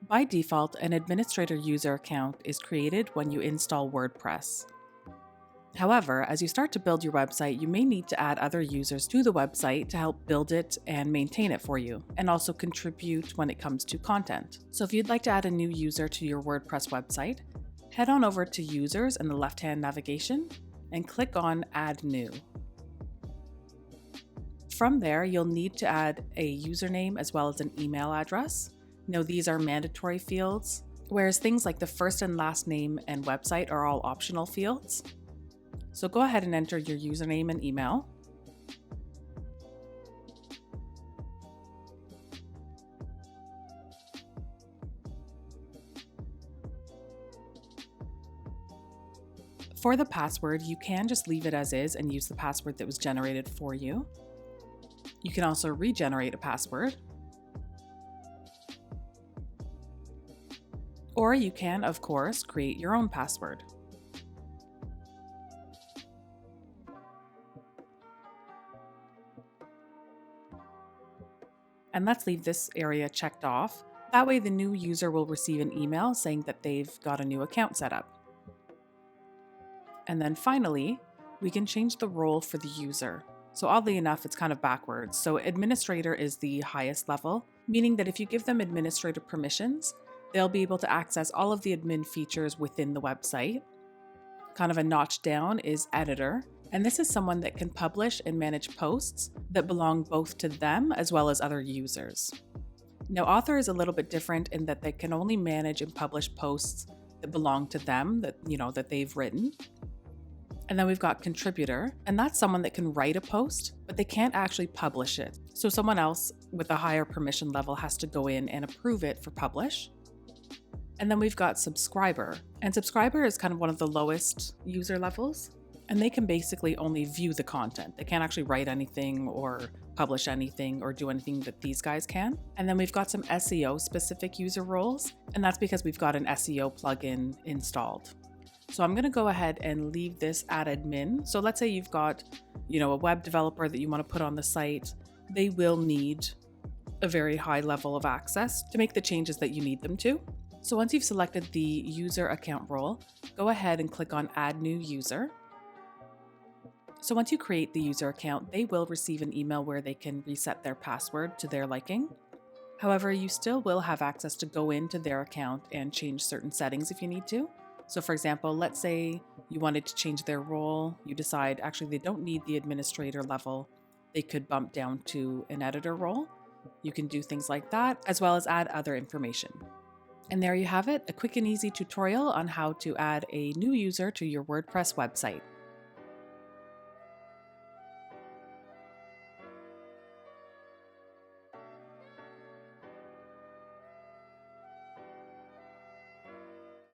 By default, an administrator user account is created when you install WordPress. However, as you start to build your website, you may need to add other users to the website to help build it and maintain it for you, and also contribute when it comes to content. So if you'd like to add a new user to your WordPress website, head on over to Users in the left-hand navigation and click on Add New. From there, you'll need to add a username as well as an email address. Now, these are mandatory fields, whereas things like the first and last name and website are all optional fields. So go ahead and enter your username and email. For the password, you can just leave it as is and use the password that was generated for you. You can also regenerate a password. Or you can, of course, create your own password. And let's leave this area checked off. That way the new user will receive an email saying that they've got a new account set up. And then finally, we can change the role for the user. So oddly enough, it's kind of backwards. So administrator is the highest level, meaning that if you give them administrator permissions, they'll be able to access all of the admin features within the website. Kind of a notch down is editor. And this is someone that can publish and manage posts that belong both to them as well as other users. Now, author is a little bit different in that they can only manage and publish posts that belong to them, that they've written. And then we've got contributor, and that's someone that can write a post, but they can't actually publish it. So someone else with a higher permission level has to go in and approve it for publish. And then we've got subscriber, and subscriber is kind of one of the lowest user levels. And they can basically only view the content. They can't actually write anything or publish anything or do anything that these guys can. And then we've got some SEO specific user roles, and that's because we've got an SEO plugin installed. So I'm gonna go ahead and leave this at admin. So let's say you've got, a web developer that you wanna put on the site. They will need a very high level of access to make the changes that you need them to. So once you've selected the user account role, go ahead and click on Add New User. So once you create the user account, they will receive an email where they can reset their password to their liking. However, you still will have access to go into their account and change certain settings if you need to. So for example, let's say you wanted to change their role, you decide actually they don't need the administrator level, they could bump down to an editor role. You can do things like that, as well as add other information. And there you have it, a quick and easy tutorial on how to add a new user to your WordPress website.